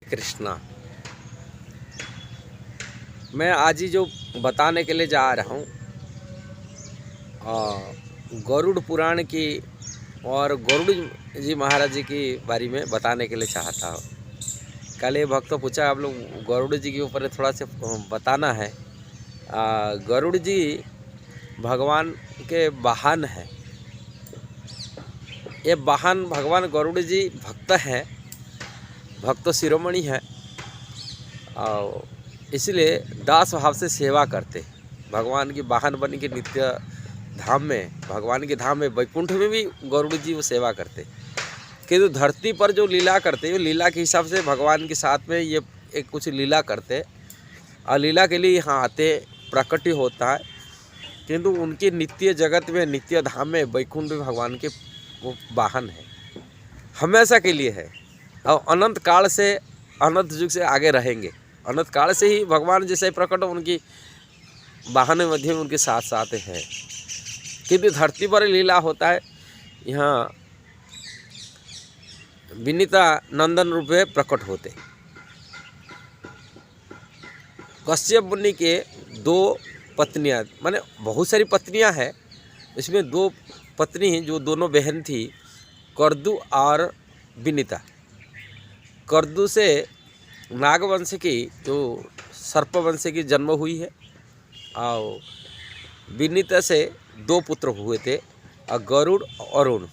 कृष्णा। मैं आज ही जो बताने के लिए जा रहा हूँ गरुड़ पुराण की और गरुड़ जी महाराज जी की बारे में बताने के लिए चाहता हूँ। कल ये भक्त पूछा आप लोग गरुड़ जी के ऊपर थोड़ा सा बताना है। गरुड़ जी भगवान के वाहन है। ये वाहन भगवान गरुड़ जी भक्त हैं, भक्त शिरोमणि है और इसलिए दास भाव से सेवा करते। भगवान की वाहन बन के नित्य धाम में, भगवान के धाम में वैकुंठ में भी गरुड़ जी वो सेवा करते। किंतु धरती पर जो लीला करते वो लीला के हिसाब से भगवान के साथ में ये एक कुछ लीला करते और लीला के लिए यहाँ आते, प्रकट होता है। किंतु उनके नित्य जगत में, नित्य धाम में, वैकुंठ में भगवान के वो वाहन है, हमेशा के लिए है और अनंत काल से, अनंत युग से आगे रहेंगे। अनंत काल से ही भगवान जैसे प्रकट उनकी वाहन मध्य में उनके साथ साथ है। किंतु धरती पर लीला होता है, यहाँ विनीता नंदन रूप में प्रकट होते। कश्यप मुनि के दो पत्नियां, माने बहुत सारी पत्नियां हैं, इसमें दो पत्नी हैं जो दोनों बहन थी, कर्दू और विनीता। कर्दू से नागवंश की जो सर्पवंश की जन्म हुई है और विनीता से दो पुत्र हुए थे, गरुड़ और अरुण।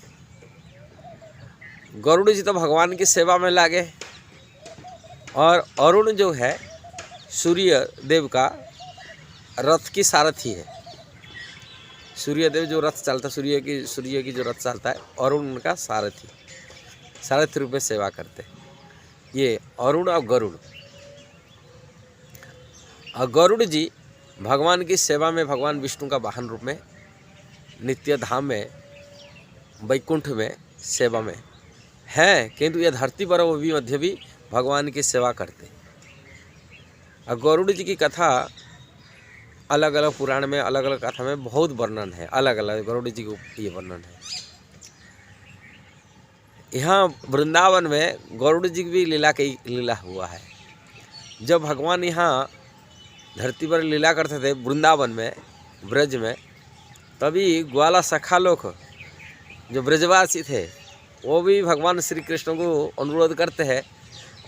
गरुड़ जी तो भगवान की सेवा में लागे और अरुण जो है सूर्य देव का रथ की सारथी है। सूर्य देव जो रथ चलता, सूर्य की जो रथ चलता है, अरुण उनका सारथी रूप में सेवा करते। ये अरुण और गरुड़। और गरुड़ जी भगवान की सेवा में, भगवान विष्णु का वाहन रूप में नित्य धाम में, वैकुंठ में सेवा में है। किंतु ये धरती पर वो भी मध्य भी भगवान की सेवा करते। और गरुड़ जी की कथा अलग अलग पुराण में, अलग अलग कथा में बहुत वर्णन है, अलग अलग गरुड़ जी को ये वर्णन है। यहाँ वृंदावन में गरुड़ जी की भी लीला हुआ है। जब भगवान यहाँ धरती पर लीला करते थे वृंदावन में, ब्रज में, तभी ग्वाला सखा लोग जो ब्रजवासी थे वो भी भगवान श्री कृष्ण को अनुरोध करते हैं,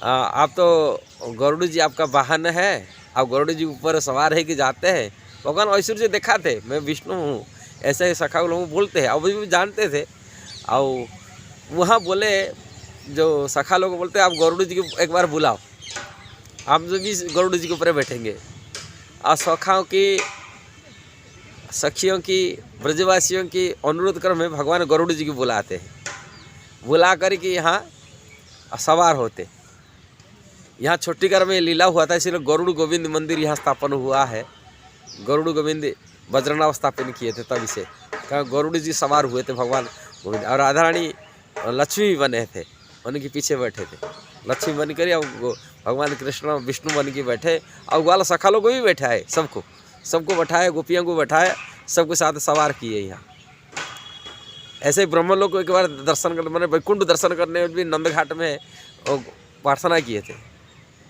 आप तो गरुड़ जी आपका वाहन है, आप गरुड़ जी ऊपर सवार है कि जाते हैं। भगवान ऐश्वर्य से दिखाते, मैं विष्णु हूँ, ऐसे सखा लोग बोलते हैं और वो भी जानते थे। और वहाँ बोले जो सखा लोग बोलते हैं, आप गरुड़ जी को एक बार बुलाओ, आप जो भी गरुड़ जी के ऊपर बैठेंगे। और सखाओं की, सखियों की, ब्रजवासियों की अनुरोध क्रम में भगवान गरुड़ जी को बुलाते हैं, बुला कर के यहाँ सवार होते। यहाँ छोटीकर में लीला हुआ था, इसलिए गरुड़ गोविंद मंदिर यहाँ स्थापन हुआ है। गरुड़ गोविंद वज्रनाभ स्थापन किए थे, तभी से गरुड़ जी सवार हुए थे भगवान गोविंद। और राधा रानी लक्ष्मी भी बने थे, उनके पीछे बैठे थे, लक्ष्मी बन कर भगवान कृष्ण विष्णु बन के बैठे। और ग्वाल सखालों को भी बैठाए, सबको बैठाए, गोपियों को बैठाए, सबके साथ सवार किए। यहाँ ऐसे ही ब्रह्म लोग को एक बार दर्शन करने, मैंने वैकुंठ दर्शन करने में भी नंद घाट में प्रार्थना किए थे।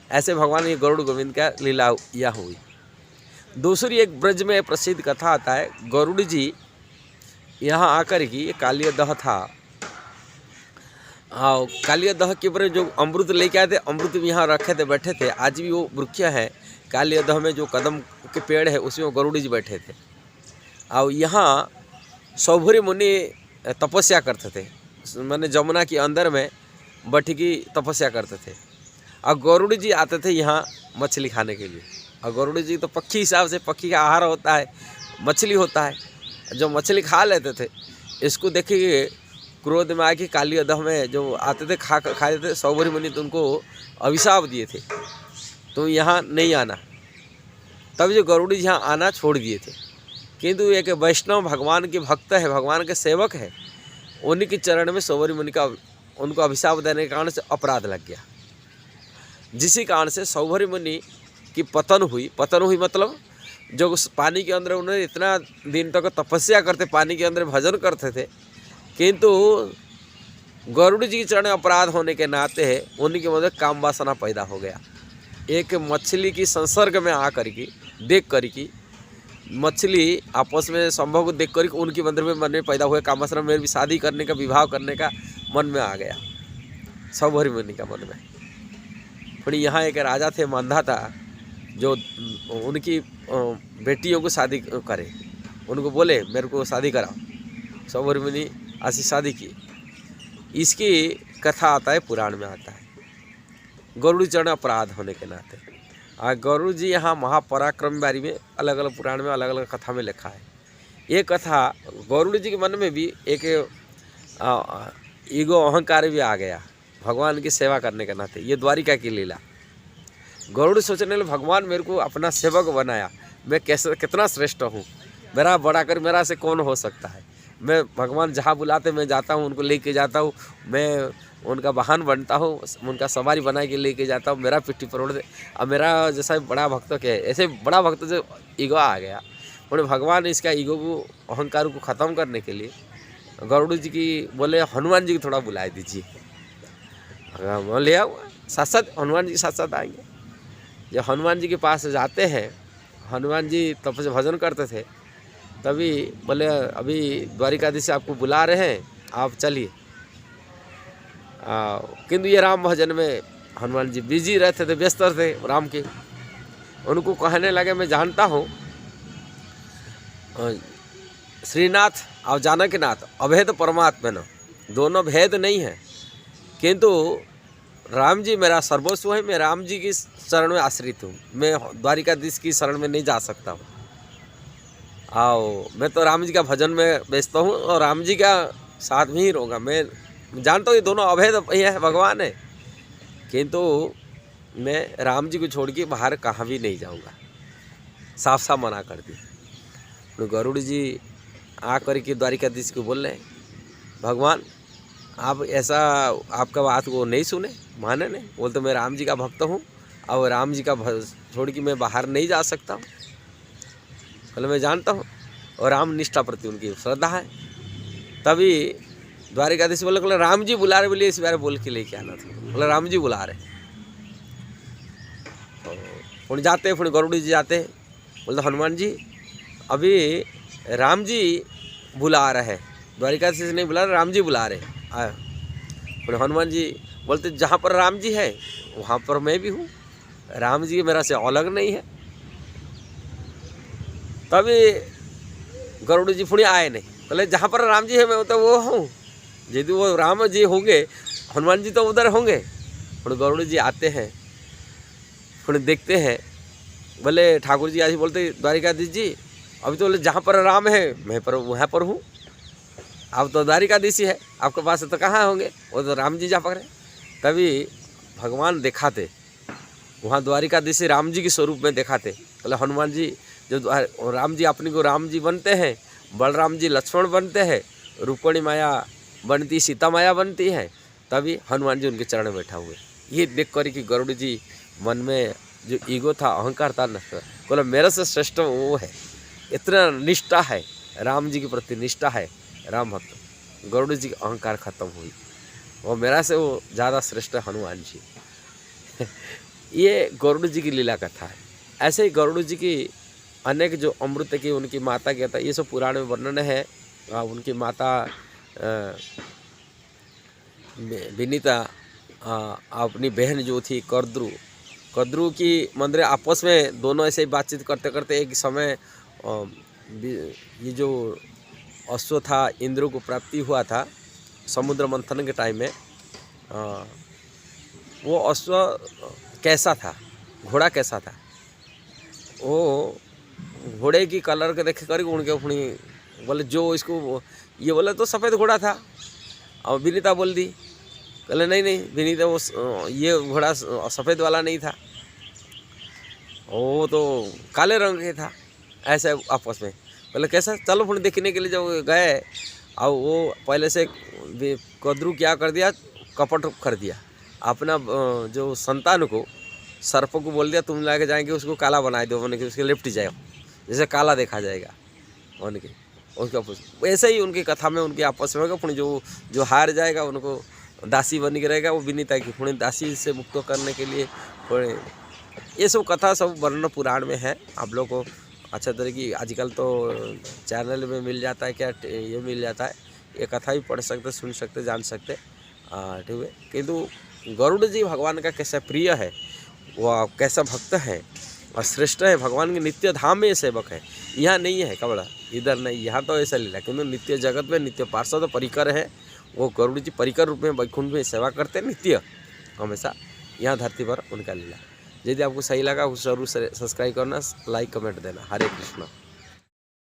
ऐसे भगवान ये गरुड़ गोविंद का लीला यह हुई। दूसरी एक ब्रज में प्रसिद्ध कथा आता है, गरुड़ जी यहाँ आकर की कालिया दह था, और कालिया दह के ऊपर जो अमृत लेके आए थे, अमृत भी यहाँ रखे थे, बैठे थे। आज भी वो वृक्ष है कालिया दह में, जो कदम के पेड़ है उसमें गरुड़ जी बैठे थे। और यहाँ सौभरी मुनि तपस्या करते थे, मैंने जमुना के अंदर में बैठ की तपस्या करते थे। और गरुड़ जी आते थे यहाँ मछली खाने के लिए। और गरुड़ जी तो पक्षी हिसाब से, पक्षी का आहार होता है, मछली होता है, जो मछली खा लेते थे। इसको देखिए क्रोध में आके काली अदह में जो आते थे खा लेते थे। सौभरी मुनि तो उनको अभिशाप दिए थे, तो यहाँ नहीं आना। तब जो गरुड़ जी यहाँ आना छोड़ दिए थे। किंतु एक वैष्णव भगवान के भक्त है, भगवान के सेवक है, उन्हीं के चरण में सौभरी मुनि का उनको अभिशाप देने के कारण से अपराध लग गया। जिसी कारण से सौभरी मुनि की पतन हुई मतलब जो उस पानी के अंदर उन्होंने इतना दिन तक तपस्या करते, पानी के अंदर भजन करते थे, किंतु गरुड़ जी के चरण में अपराध होने के नाते उनके मध्य काम वासना पैदा हो गया। एक मछली की संसर्ग में आकर की देख कर की मछली आपस में संभव को देख कर उनके मन में पैदा हुए काम वासना, मेरे भी शादी करने का, विवाह करने का मन में आ गया सौभरी मुनि का मन में। फिर यहाँ एक राजा थे, मांधा था, जो उनकी बेटियों को शादी करे, उनको बोले मेरे को शादी कराओ। सौभरी मुनि ऐसी शादी की। इसकी कथा आता है, पुराण में आता है, गरुड़ चरण अपराध होने के नाते। गरुड़ जी यहाँ महापराक्रम बारी में अलग अलग पुराण में अलग अलग कथा में लिखा है। ये कथा गरुड़ जी के मन में भी एक ईगो अहंकार भी आ गया भगवान की सेवा करने के नाते। ये द्वारिका की लीला। गरुड़ सोचने लगे भगवान मेरे को अपना सेवक बनाया, मैं कैसे कितना श्रेष्ठ हूँ, मेरा बड़ा कर मेरा से कौन हो सकता है। मैं भगवान जहाँ बुलाते मैं जाता हूँ, उनको लेके जाता हूँ, मैं उनका वाहन बनता हूँ, उनका सवारी बना के लेके जाता हूँ, मेरा पिट्ठी पर उड़ दे। अब मेरा जैसा बड़ा भक्त के ऐसे बड़ा भक्त जो ईगो आ गया, उन्हें भगवान इसका ईगो को अहंकार को ख़त्म करने के लिए गरुड़ जी की बोले हनुमान जी को थोड़ा बुला दीजिए। ले आओ, साथ साथ हनुमान जी साथ साथ आएंगे। जब हनुमान जी के पास जाते हैं, हनुमान जी तब से भजन करते थे, तभी बोले अभी द्वारिकाधीश से आपको बुला रहे हैं, आप चलिए। किंतु ये राम भजन में हनुमान जी बिजी रहते थे, व्यस्त थे राम के। उनको कहने लगे मैं जानता हूँ श्रीनाथ और जानकीनाथ अभेद परमात्मा न, दोनों भेद नहीं है, किंतु राम जी मेरा सर्वस्व है, मैं राम जी की शरण में आश्रित हूँ, मैं द्वारिकाधीश की शरण में नहीं जा सकता हूँ। आओ मैं तो राम जी का भजन में व्यस्त हूँ और राम जी का साथ में ही रहूँगा। मैं जानता हूँ ये दोनों अभेद है, भगवान है, किंतु मैं राम जी को छोड़ के बाहर कहाँ भी नहीं जाऊँगा, साफ साफ मना कर दिया। तो गरुड़ जी आकर के द्वारिकाधीश को बोल रहे भगवान आप ऐसा आपका बात को नहीं सुने, माने नहीं, बोलते मैं राम जी का भक्त हूँ और राम जी का छोड़ के मैं बाहर नहीं जा सकता हूँ। बोले मैं जानता हूँ, और राम निष्ठा प्रति उनकी श्रद्धा है। तभी द्वारिकाधीश बोले राम जी बुला रहे, बोलिए इस बारे बोल के लेके आना था। बोले राम जी बुला रहे। फिर जाते, फिर गरुड़ जी जाते, बोलते हनुमान जी अभी राम जी बुला रहे हैं, द्वारिकाधीश नहीं बुला रहे, राम जी बुला रहे। फिर हनुमान जी बोलते जहाँ पर राम जी है वहाँ पर मैं भी हूँ, राम जी मेरा से अलग नहीं है। तभी गरुड़ जी फिर आए नहीं, बोले जहाँ पर राम जी है मैं तो वो हूँ, यदि वो राम जी होंगे हनुमान जी तो उधर होंगे। फिर गरुड़ जी आते हैं, फिर देखते हैं, बोले ठाकुर जी आज बोलते द्वारिकाधीश जी अभी तो बोले जहाँ पर राम है मैं पर वहाँ पर हूँ, आप तो द्वारिकाधीश ही है, आपके पास तो कहाँ होंगे, वो तो राम जी जा पकड़े। तभी भगवान दिखाते वहाँ द्वारिकाधीश राम जी के स्वरूप में दिखाते। बोले हनुमान जी जो राम जी अपने को राम जी बनते हैं, बलराम जी लक्ष्मण बनते हैं, रुक्मिणी माया बनती, सीता माया बनती है, तभी हनुमान जी उनके चरण में बैठा हुए। ये देख कर कि गरुड़ जी मन में जो ईगो था, अहंकार था, बोला मेरे से श्रेष्ठ वो है, इतना निष्ठा है राम जी के प्रति, निष्ठा है राम भक्त। गरुड़ जी की अहंकार खत्म हुई, और मेरा से वो ज़्यादा श्रेष्ठ हनुमान जी। ये गरुड़ जी की लीला कथा है। ऐसे ही गरुड़ जी की अनेक जो अमृत की उनकी माता क्या था, ये सब पुराण में वर्णन है। उनकी माता विनीता अपनी बहन जो थी कद्रु की मंदिर आपस में दोनों ऐसे ही बातचीत करते करते एक समय ये जो अश्व था इंद्र को प्राप्ति हुआ था समुद्र मंथन के टाइम में। वो अश्व कैसा था, घोड़ा कैसा था, वो घोड़े की कलर के देख कर उनके अपनी बोले जो इसको ये बोले तो सफ़ेद घोड़ा था। और विनीता बोल दी, बोले नहीं नहीं विनीता वो ये घोड़ा सफ़ेद वाला नहीं था, वो तो काले रंग के था। ऐसे आपस में बोले कैसा, चलो फिर देखने के लिए जब गए, और वो पहले से कद्रु क्या कर दिया, कपट कर दिया, अपना जो संतान को सर्प को बोल दिया तुम लाके जाएंगे उसको काला बना दो, मैंने कि उसके लिपट जाए, जैसे काला देखा जाएगा उनके। उसका ऐसे ही उनकी कथा में उनकी आपस में होगा। पुणी जो हार जाएगा उनको दासी बन के रहेगा, वो विनीता की पुणी दासी से मुक्त करने के लिए पुणी ये सब कथा सब वर्ण पुराण में है। आप लोग को अच्छा तरह की आजकल तो चैनल में मिल जाता है, क्या ये मिल जाता है, ये कथा भी पढ़ सकते, सुन सकते, जान सकते। ठीक है, किंतु गरुड़ जी भगवान का कैसा प्रिय है, वह कैसा भक्त है और श्रेष्ठ है, भगवान के नित्य धाम में सेवक है। यहाँ नहीं है कबड़ा, इधर नहीं, यहाँ तो ऐसा लीला, किंतु नित्य जगत में नित्य पार्षद परिकर है। वो गरुड़ जी परिकर रूप में वैकुंठ में सेवा करते हैं नित्य हमेशा, यहाँ धरती पर उनका लीला। यदि आपको सही लगा उस जरूर सब्सक्राइब करना, लाइक कमेंट देना। हरे कृष्ण।